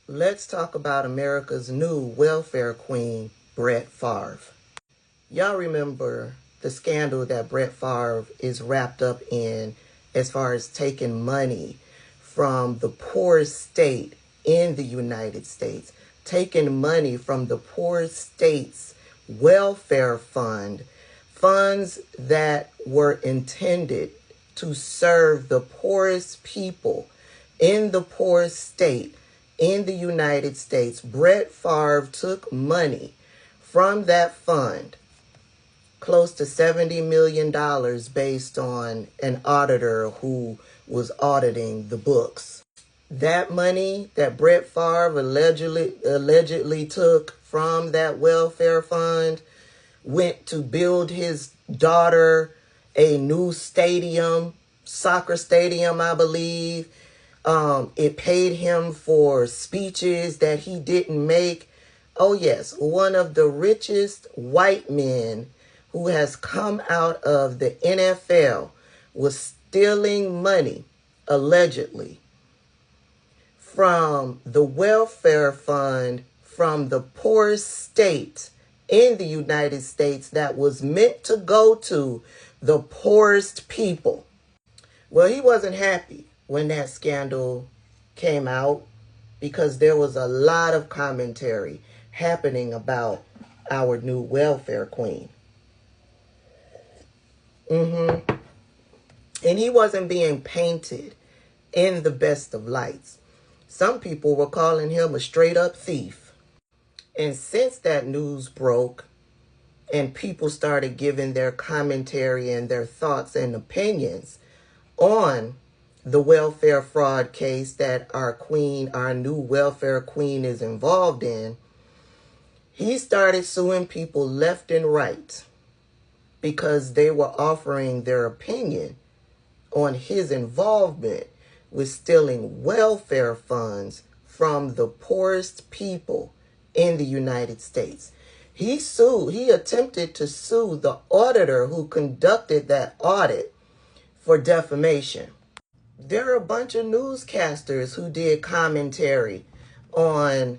Let's talk about America's new welfare queen, Brett Favre. Y'all remember the scandal that Brett Favre is wrapped up in as far as taking money from the poorest state in the United States, taking money from the poorest state's welfare fund, funds that were intended to serve the poorest people in the poorest state in the United States. Brett Favre took money from that fund, close to $70 million based on an auditor who was auditing the books. That money that Brett Favre allegedly took from that welfare fund went to build his daughter a new stadium, soccer stadium, I believe. It paid him for speeches that he didn't make. Oh yes, one of the richest white men who has come out of the NFL was stealing money, allegedly, from the welfare fund from the poorest state in the United States that was meant to go to the poorest people. Well, he wasn't happy when that scandal came out because there was a lot of commentary happening about our new welfare queen. And he wasn't being painted in the best of lights. Some people were calling him a straight up thief. And since that news broke and people started giving their commentary and their thoughts and opinions on the welfare fraud case that our new welfare queen is involved in, he started suing people left and right because they were offering their opinion on his involvement with stealing welfare funds from the poorest people in the United States. He attempted to sue the auditor who conducted that audit for defamation. There are a bunch of newscasters who did commentary on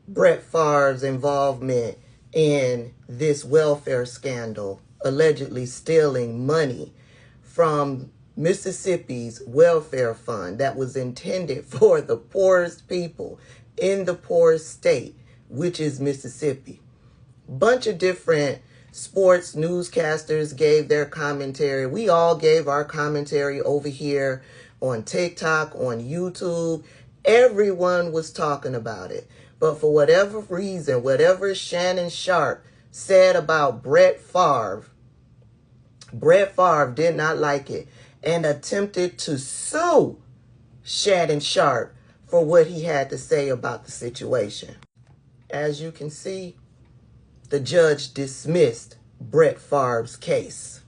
Brett Favre's involvement in this welfare scandal, allegedly stealing money from Mississippi's welfare fund that was intended for the poorest people in the poorest state, which is Mississippi. Bunch of different sports newscasters gave their commentary. We all gave our commentary over here on TikTok, on YouTube. Everyone was talking about it. But for whatever reason, whatever Shannon Sharpe said about Brett Favre did not like it and attempted to sue Shannon Sharpe for what he had to say about the situation. As you can see, the judge dismissed Brett Favre's case.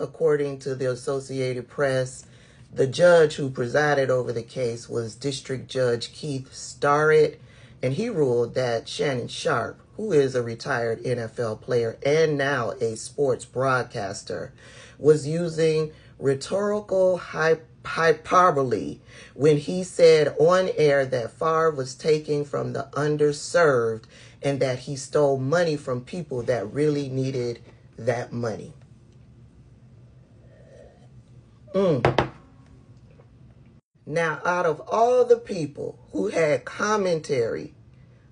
According to the Associated Press, the judge who presided over the case was District Judge Keith Starrett, and he ruled that Shannon Sharpe, who is a retired NFL player and now a sports broadcaster, was using rhetorical hyperbole when he said on air that Favre was taking from the underserved and that he stole money from people that really needed that money. Now, out of all the people who had commentary,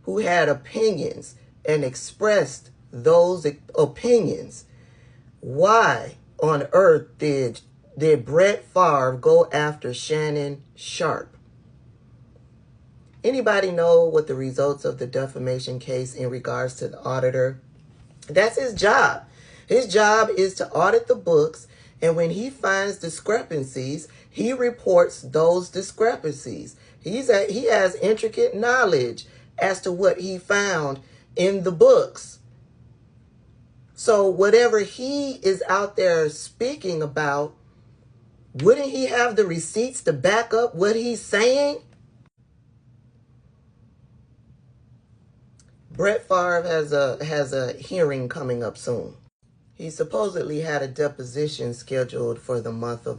who had opinions and expressed those opinions, why on earth did Brett Favre go after Shannon Sharpe? Anybody know what the results of the defamation case in regards to the auditor? That's his job. His job is to audit the books, and when he finds discrepancies, he reports those discrepancies. He has intricate knowledge as to what he found in the books. So whatever he is out there speaking about, wouldn't he have the receipts to back up what he's saying? Brett Favre has a hearing coming up soon. He supposedly had a deposition scheduled for the month of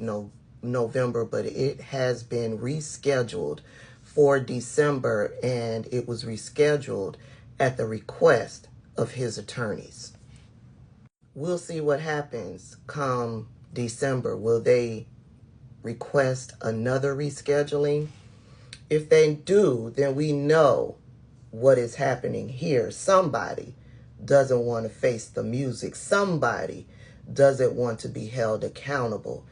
November, but it has been rescheduled for December, and it was rescheduled at the request of his attorneys. We'll see what happens come December. Will they request another rescheduling? If they do, then we know what is happening here. Somebody doesn't want to face the music. Somebody doesn't want to be held accountable.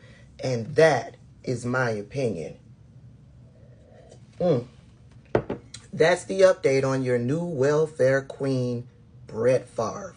And that is my opinion. That's the update on your new welfare queen, Brett Favre.